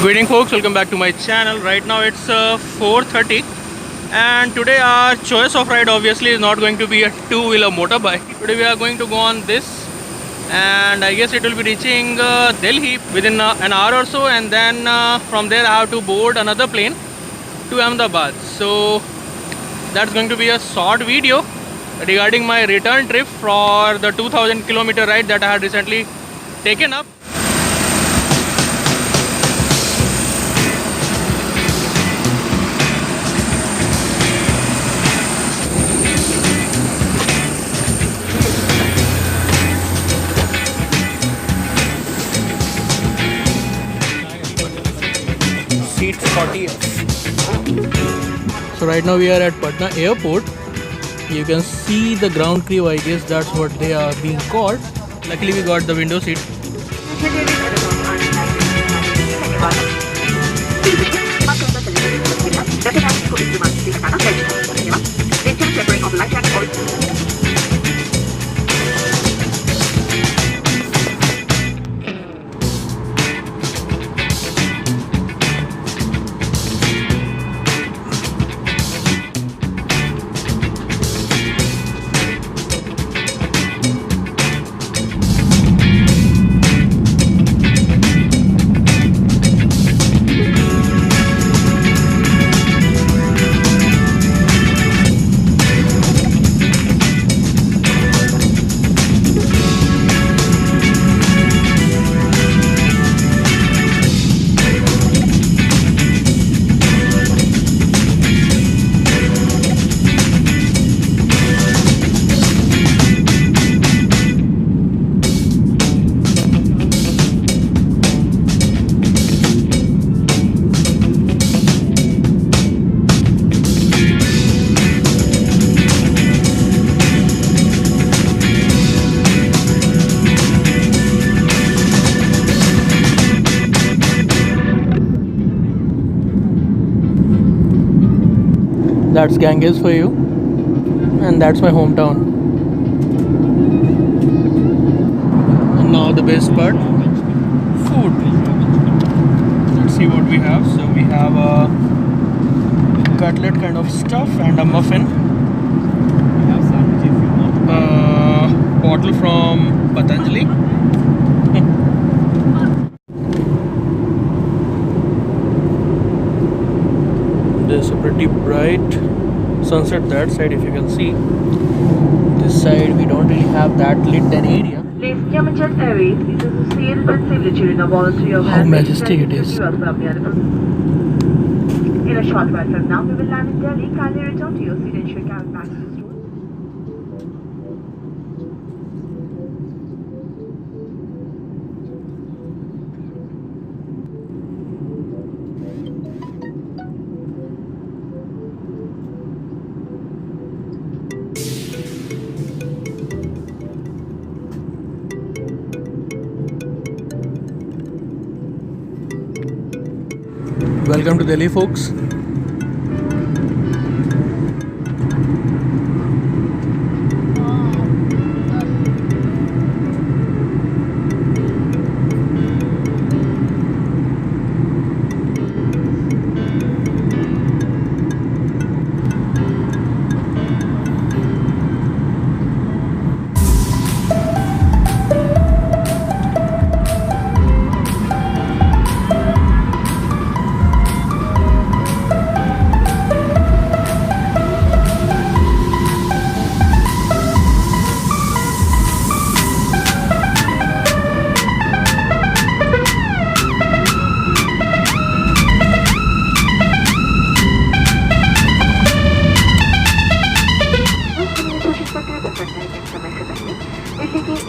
Greeting folks, welcome back to my channel. Right now it's 4:30 and today our choice of ride obviously is not going to be a two-wheeler motorbike. Today we are going to go on this and I guess it will be reaching Delhi within an hour or so, and then from there I have to board another plane to Ahmedabad. So that's going to be a short video regarding my return trip for the 2000 kilometer ride that I had recently taken up. Seat 40F. So right now we are at Patna airport. You can see the ground crew, I guess that's what they are being called. Luckily we got the window seat. That's Ganges for you, and that's my hometown. And now the best part, food. Let's see what we have. So we have a cutlet kind of stuff and a muffin. A bottle from Patanjali. There's a pretty bright sunset that side, if you can see. This side we don't really have that lit an area. How majestic it is. In a short while from now, we will land in Delhi. Kindly return to your seat and ensure carry back to the store. Welcome to Delhi, folks.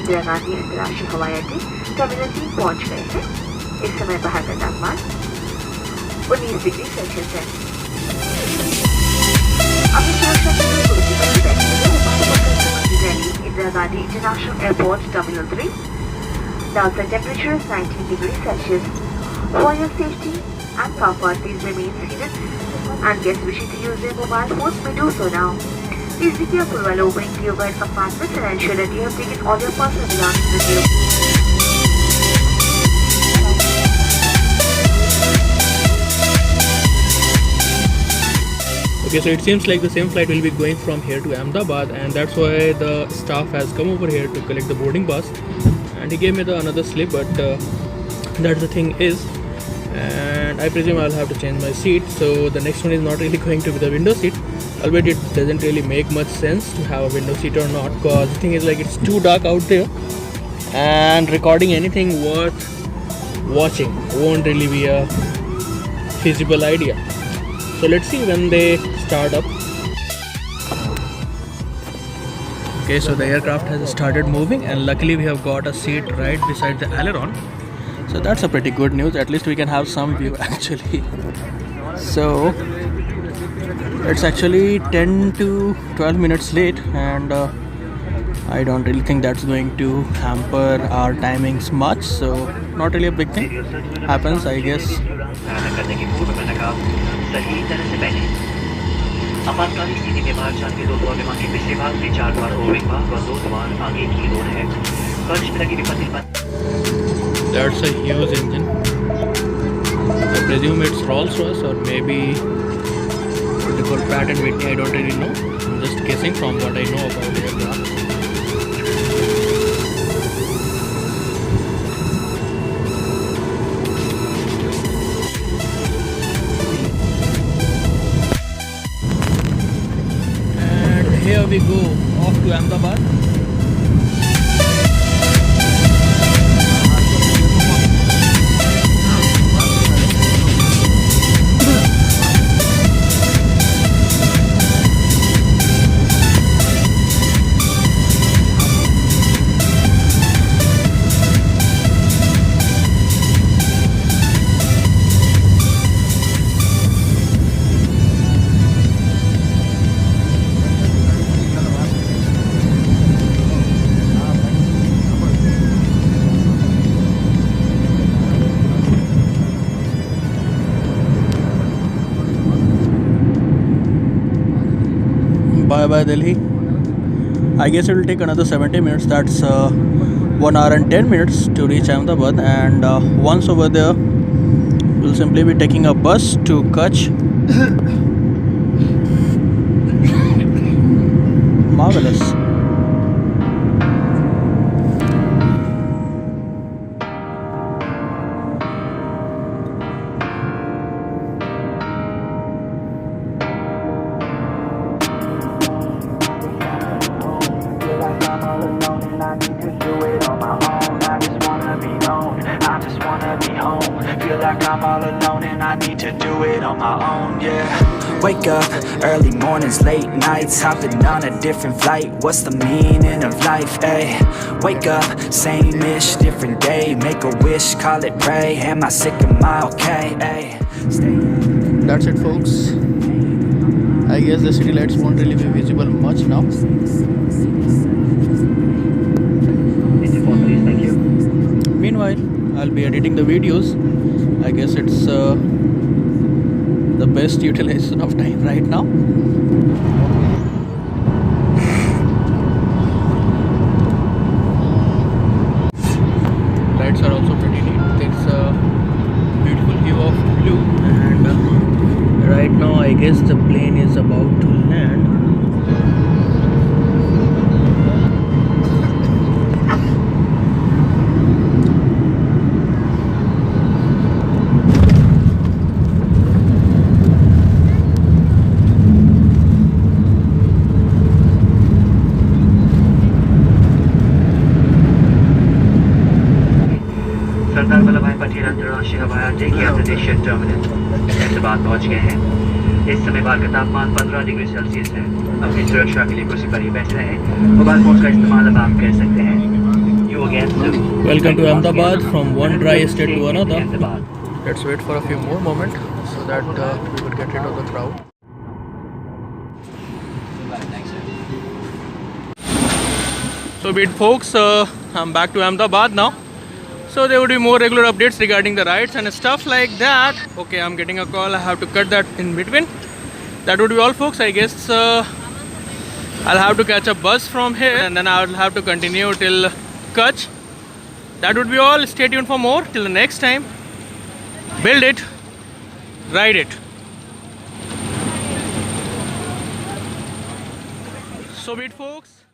Indira Gandhi अंतर्राष्ट्रीय हवाई अड्डे terminal 3 पहुंच गए हैं। इस समय बाहर का तापमान 19 डिग्री सेल्सियस है। Delhi Indira Gandhi international airport terminal 3. The outside temperature is 19 degrees Celsius. For your safety and comfort, please remain seated, and guests wishing to use their mobile phones may do so now. Please be careful while opening the overhead compartments and ensure that you have taken all your personal belongings with you. Okay, so it seems like the same flight will be going from here to Ahmedabad, and that's why the staff has come over here to collect the boarding pass. And he gave me the another slip, but that's the thing is, and I presume I'll have to change my seat. So the next one is not really going to be the window seat, albeit it doesn't really make much sense to have a window seat or not, because the thing is like it's too dark out there, and recording anything worth watching won't really be a feasible idea. So let's see when they start up. Okay, so the aircraft has started moving, and luckily we have got a seat right beside the aileron. So that's a pretty good news. At least we can have some view actually. So it's actually 10 to 12 minutes late, and I don't really think that's going to hamper our timings much. So not really a big thing. Happens, I guess. आपातकालीन स्थिति में बाहर जाने के 2 द्वार विमान के पिछले भाग में 4 द्वार ओवरिंग भाग और 2 द्वार आगे की ओर है। कक्ष में लगी विपत्ति पर That's a huge engine. I presume it's Rolls-Royce or maybe what they call Pratt and Whitney. I don't really know. I'm just guessing from what I know about the aircraft. Here we go off to Ahmedabad. Bye bye Delhi. I guess it will take another 70 minutes. That's 1 hour and 10 minutes to reach Ahmedabad, and once over there we'll simply be taking a bus to Kutch. Marvelous. I'm all alone and I need to do it on my own, yeah. Wake up, early mornings, late nights, hopping on a different flight. What's the meaning of life, ayy? Wake up, same-ish, different day. Make a wish, call it pray. Am I sick, am I okay, ayy? That's it folks. I guess the city lights won't really be visible much now. Meanwhile, I'll be editing the videos. I guess it's the best utilization of time right now. Lights are also pretty neat. There's a beautiful view of blue, and right now I guess the plane is about to land. Sardar Vallabh भाई पटेल अंतर्राष्ट्रीय हवाई अड्डे के अंतर्देशीय terminal Ahmedabad पहुंच गए हैं। इस समय बाहर का तापमान 15 डिग्री सेल्सियस है। अपनी सुरक्षा के लिए कुर्सी पर ही बैठे रहें। मोबाइल फोन का इस्तेमाल अब आप कर सकते हैं। Welcome to Ahmedabad from one dry state to another. Let's wait for a few more moments so that we will get rid of the crowd. So be it folks, I'm back to Ahmedabad now. So there would be more regular updates regarding the rides and stuff like that. Okay, I'm getting a call. I have to cut that in between. That would be all folks. I guess I'll have to catch a bus from here, and then I'll have to continue till Kutch. That would be all. Stay tuned for more. Till the next time, build it, ride it. So be it, folks.